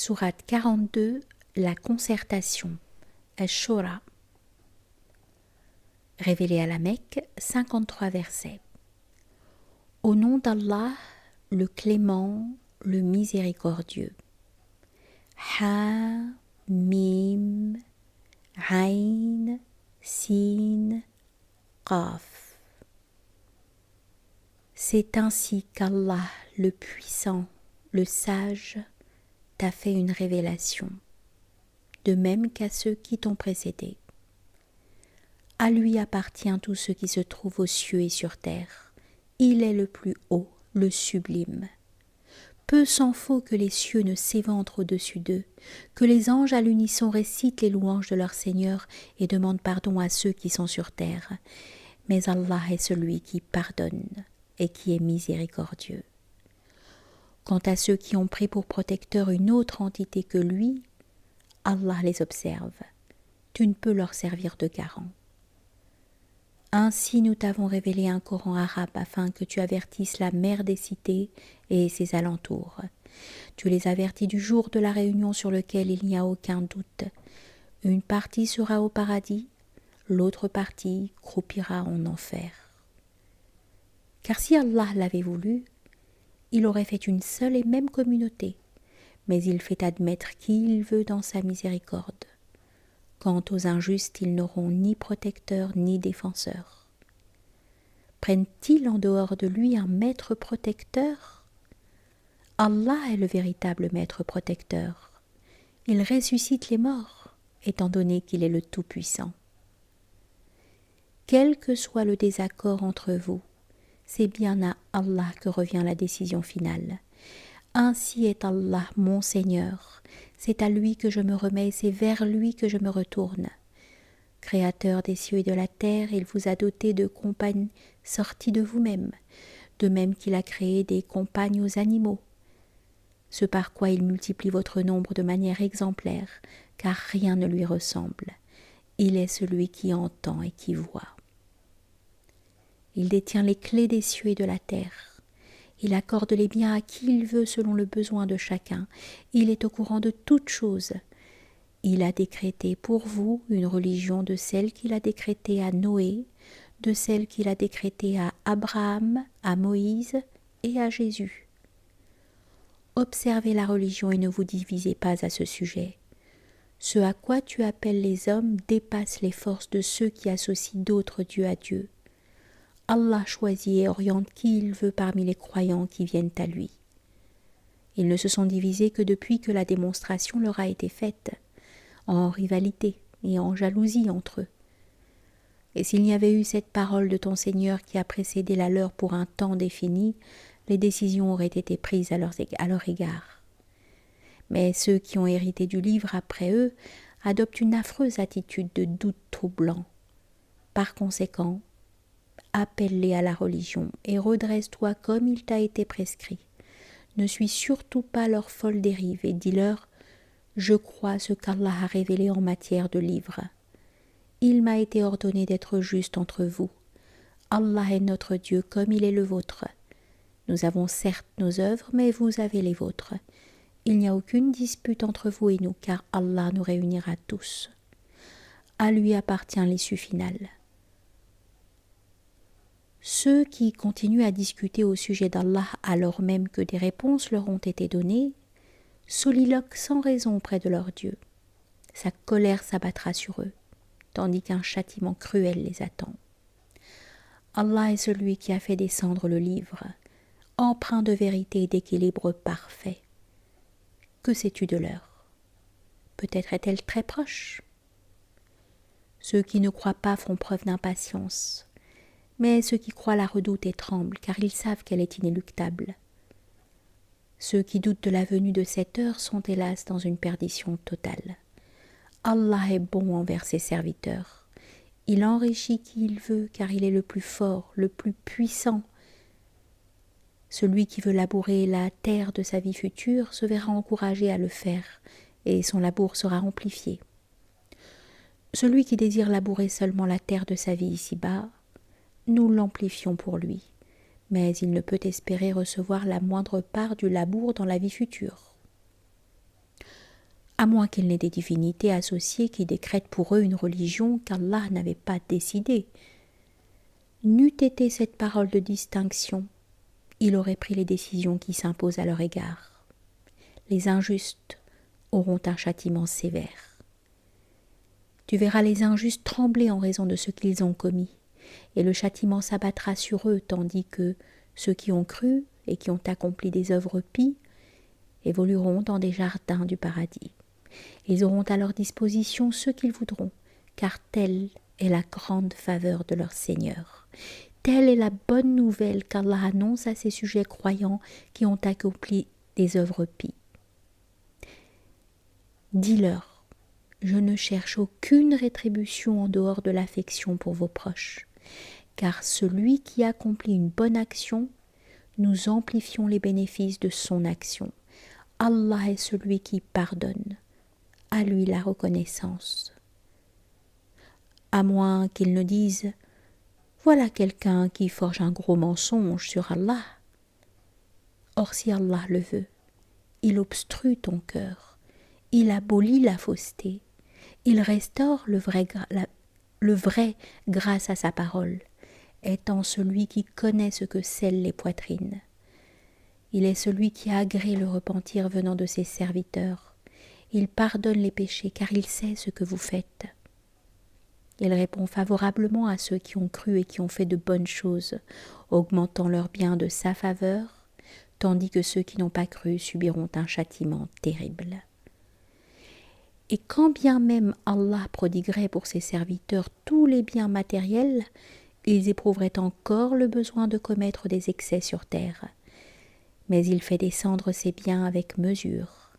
Sourate 42, la concertation, Ash-Shura. Révélé à la Mecque, 53 versets. Au nom d'Allah, le clément, le miséricordieux. Ha, Mim, Ain, Sin, Qaf. C'est ainsi qu'Allah, le puissant, le sage, t'a fait une révélation, de même qu'à ceux qui t'ont précédé. À lui appartient tout ce qui se trouve aux cieux et sur terre. Il est le plus haut, le sublime. Peu s'en faut que les cieux ne s'éventrent au-dessus d'eux, que les anges à l'unisson récitent les louanges de leur Seigneur et demandent pardon à ceux qui sont sur terre. Mais Allah est celui qui pardonne et qui est miséricordieux. Quant à ceux qui ont pris pour protecteur une autre entité que lui, Allah les observe. Tu ne peux leur servir de garant. Ainsi nous t'avons révélé un Coran arabe afin que tu avertisses la mère des cités et ses alentours. Tu les avertis du jour de la réunion sur lequel il n'y a aucun doute. Une partie sera au paradis, l'autre partie croupira en enfer. Car si Allah l'avait voulu, il aurait fait une seule et même communauté, mais il fait admettre qui il veut dans sa miséricorde. Quant aux injustes, ils n'auront ni protecteur ni défenseur. Prennent-ils en dehors de lui un maître protecteur ? Allah est le véritable maître protecteur. Il ressuscite les morts, étant donné qu'il est le Tout-Puissant. Quel que soit le désaccord entre vous, c'est bien à Allah que revient la décision finale. Ainsi est Allah mon Seigneur, c'est à lui que je me remets et c'est vers lui que je me retourne. Créateur des cieux et de la terre, il vous a doté de compagnes sorties de vous-même, de même qu'il a créé des compagnes aux animaux. Ce par quoi il multiplie votre nombre de manière exemplaire, car rien ne lui ressemble. Il est celui qui entend et qui voit. Il détient les clés des cieux et de la terre. Il accorde les biens à qui il veut selon le besoin de chacun. Il est au courant de toutes choses. Il a décrété pour vous une religion de celle qu'il a décrétée à Noé, de celle qu'il a décrétée à Abraham, à Moïse et à Jésus. Observez la religion et ne vous divisez pas à ce sujet. Ce à quoi tu appelles les hommes dépasse les forces de ceux qui associent d'autres dieux à Dieu. Allah choisit et oriente qui il veut parmi les croyants qui viennent à lui. Ils ne se sont divisés que depuis que la démonstration leur a été faite, en rivalité et en jalousie entre eux. Et s'il n'y avait eu cette parole de ton Seigneur qui a précédé la leur pour un temps défini, les décisions auraient été prises à leur égard. Mais ceux qui ont hérité du livre après eux adoptent une affreuse attitude de doute troublant. Par conséquent, appelle-les à la religion et redresse-toi comme il t'a été prescrit. Ne suis surtout pas leur folle dérive et dis-leur « Je crois ce qu'Allah a révélé en matière de livre. Il m'a été ordonné d'être juste entre vous. Allah est notre Dieu comme il est le vôtre. Nous avons certes nos œuvres, mais vous avez les vôtres. Il n'y a aucune dispute entre vous et nous, car Allah nous réunira tous. À lui appartient l'issue finale. » Ceux qui continuent à discuter au sujet d'Allah alors même que des réponses leur ont été données, soliloquent sans raison auprès de leur Dieu. Sa colère s'abattra sur eux, tandis qu'un châtiment cruel les attend. Allah est celui qui a fait descendre le livre, empreint de vérité et d'équilibre parfait. Que sais-tu de l'heure ? Peut-être est-elle très proche ? Ceux qui ne croient pas font preuve d'impatience. Mais ceux qui croient la redoutent et tremblent, car ils savent qu'elle est inéluctable. Ceux qui doutent de la venue de cette heure sont hélas dans une perdition totale. Allah est bon envers ses serviteurs. Il enrichit qui il veut, car il est le plus fort, le plus puissant. Celui qui veut labourer la terre de sa vie future se verra encouragé à le faire, et son labour sera amplifié. Celui qui désire labourer seulement la terre de sa vie ici-bas, nous l'amplifions pour lui, mais il ne peut espérer recevoir la moindre part du labour dans la vie future. à moins qu'ils n'aient des divinités associées qui décrètent pour eux une religion qu'Allah n'avait pas décidée. N'eût été cette parole de distinction, il aurait pris les décisions qui s'imposent à leur égard. Les injustes auront un châtiment sévère. Tu verras les injustes trembler en raison de ce qu'ils ont commis, et le châtiment s'abattra sur eux, tandis que ceux qui ont cru et qui ont accompli des œuvres pies évolueront dans des jardins du paradis. Ils auront à leur disposition ce qu'ils voudront, car telle est la grande faveur de leur Seigneur. Telle est la bonne nouvelle qu'Allah annonce à ses sujets croyants qui ont accompli des œuvres pies. Dis-leur, je ne cherche aucune rétribution en dehors de l'affection pour vos proches, car celui qui accomplit une bonne action, nous amplifions les bénéfices de son action. Allah est celui qui pardonne, à lui la reconnaissance. À moins qu'ils ne disent « Voilà quelqu'un qui forge un gros mensonge sur Allah ». Or si Allah le veut, il obstrue ton cœur, il abolit la fausseté, il restaure le vrai grâce à sa parole, étant celui qui connaît ce que scellent les poitrines. Il est celui qui a agréé le repentir venant de ses serviteurs. Il pardonne les péchés car il sait ce que vous faites. Il répond favorablement à ceux qui ont cru et qui ont fait de bonnes choses, augmentant leurs biens de sa faveur, tandis que ceux qui n'ont pas cru subiront un châtiment terrible. Et quand bien même Allah prodiguerait pour ses serviteurs tous les biens matériels, ils éprouveraient encore le besoin de commettre des excès sur terre. Mais il fait descendre ses biens avec mesure.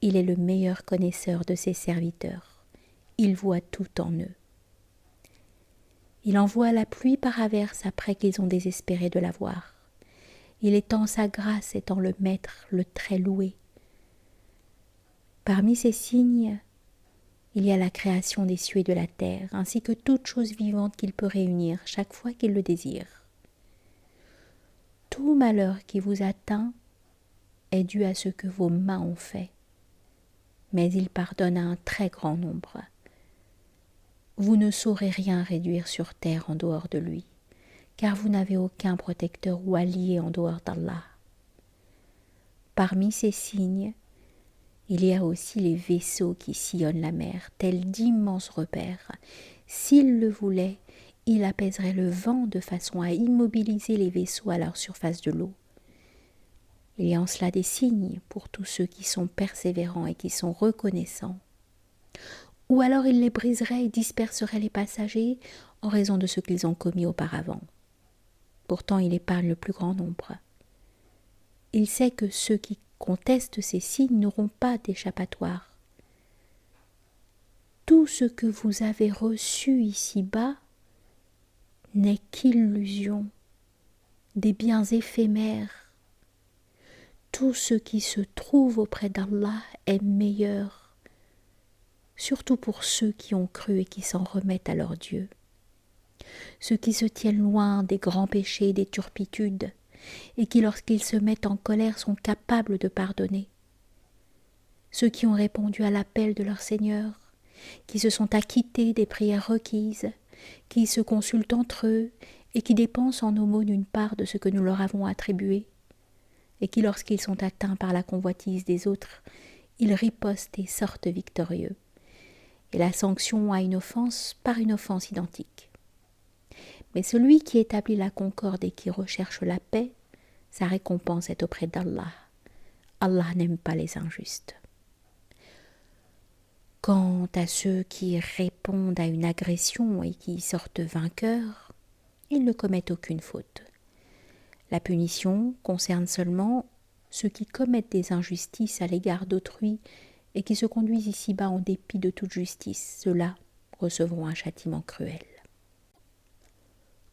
Il est le meilleur connaisseur de ses serviteurs. Il voit tout en eux. Il envoie la pluie par averse après qu'ils ont désespéré de la voir. Il étend sa grâce étant le maître, le très loué. Parmi ces signes, il y a la création des cieux et de la terre, ainsi que toute chose vivante qu'il peut réunir chaque fois qu'il le désire. Tout malheur qui vous atteint est dû à ce que vos mains ont fait, mais il pardonne à un très grand nombre. Vous ne saurez rien réduire sur terre en dehors de lui, car vous n'avez aucun protecteur ou allié en dehors d'Allah. Parmi ces signes, il y a aussi les vaisseaux qui sillonnent la mer, tels d'immenses repères. S'il le voulait, il apaiserait le vent de façon à immobiliser les vaisseaux à leur surface de l'eau. Il y a en cela des signes pour tous ceux qui sont persévérants et qui sont reconnaissants. Ou alors il les briserait et disperserait les passagers en raison de ce qu'ils ont commis auparavant. Pourtant il épargne le plus grand nombre. Il sait que ceux qui contestent ces signes n'auront pas d'échappatoire. Tout ce que vous avez reçu ici-bas n'est qu'illusion, des biens éphémères. Tout ce qui se trouve auprès d'Allah est meilleur, surtout pour ceux qui ont cru et qui s'en remettent à leur Dieu. Ceux qui se tiennent loin des grands péchés et des turpitudes, et qui, lorsqu'ils se mettent en colère, sont capables de pardonner. Ceux qui ont répondu à l'appel de leur Seigneur, qui se sont acquittés des prières requises, qui se consultent entre eux et qui dépensent en aumône une part de ce que nous leur avons attribué, et qui, lorsqu'ils sont atteints par la convoitise des autres, ils ripostent et sortent victorieux. Et la sanction à une offense par une offense identique. Mais celui qui établit la concorde et qui recherche la paix, sa récompense est auprès d'Allah. Allah n'aime pas les injustes. Quant à ceux qui répondent à une agression et qui sortent vainqueurs, ils ne commettent aucune faute. La punition concerne seulement ceux qui commettent des injustices à l'égard d'autrui et qui se conduisent ici-bas en dépit de toute justice. Ceux-là recevront un châtiment cruel.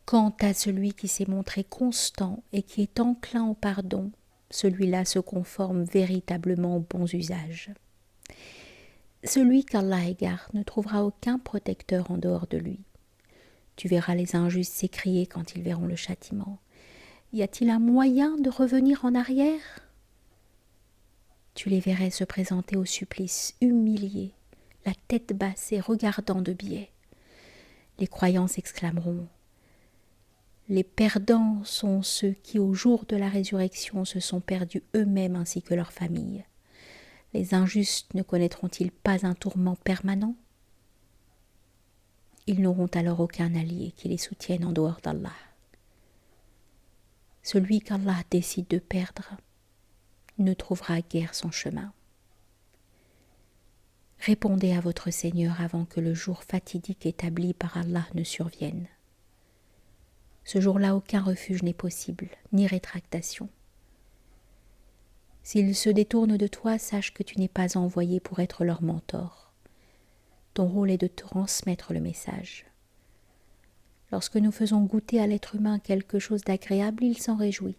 Quant à celui qui s'est montré constant et qui est enclin au pardon, celui-là se conforme véritablement aux bons usages. Celui qu'Allah égare ne trouvera aucun protecteur en dehors de lui. Tu verras les injustes s'écrier quand ils verront le châtiment. Y a-t-il un moyen de revenir en arrière ? tu les verrais se présenter au supplice, humiliés, la tête basse et regardant de biais. Les croyants s'exclameront: les perdants sont ceux qui, au jour de la résurrection, se sont perdus eux-mêmes ainsi que leurs familles. Les injustes ne connaîtront-ils pas un tourment permanent? Ils n'auront alors aucun allié qui les soutienne en dehors d'Allah. Celui qu'Allah décide de perdre ne trouvera guère son chemin. Répondez à votre Seigneur avant que le jour fatidique établi par Allah ne survienne. Ce jour-là, aucun refuge n'est possible, ni rétractation. S'ils se détournent de toi, sache que tu n'es pas envoyé pour être leur mentor. Ton rôle est de transmettre le message. Lorsque nous faisons goûter à l'être humain quelque chose d'agréable, il s'en réjouit.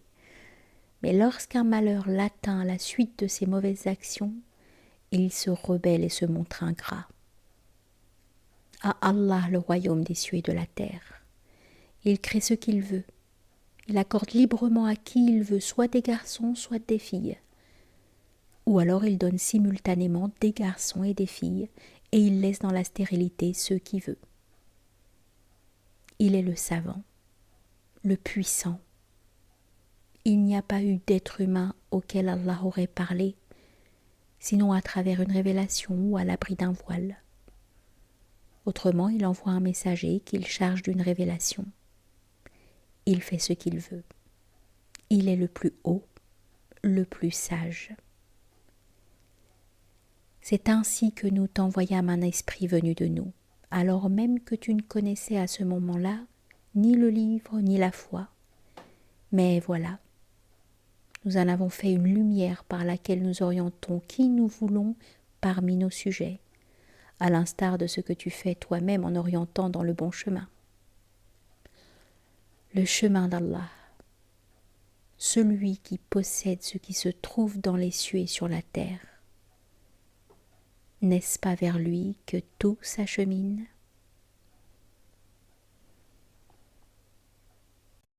Mais lorsqu'un malheur l'atteint à la suite de ses mauvaises actions, il se rebelle et se montre ingrat. À Allah le royaume des cieux et de la terre. Il crée ce qu'il veut. Il accorde librement à qui il veut, soit des garçons, soit des filles. Ou alors il donne simultanément des garçons et des filles, et il laisse dans la stérilité ceux qu'il veut. Il est le savant, le puissant. Il n'y a pas eu d'être humain auquel Allah aurait parlé, sinon à travers une révélation ou à l'abri d'un voile. Autrement, il envoie un messager qu'il charge d'une révélation. Il fait ce qu'il veut. Il est le plus haut, le plus sage. C'est ainsi que nous t'envoyâmes un esprit venu de nous, alors même que tu ne connaissais à ce moment-là ni le livre ni la foi. Mais voilà, nous en avons fait une lumière par laquelle nous orientons qui nous voulons parmi nos sujets, à l'instar de ce que tu fais toi-même en orientant dans le bon chemin. Le chemin d'Allah, celui qui possède ce qui se trouve dans les cieux et sur la terre. N'est-ce pas vers lui que tout s'achemine ?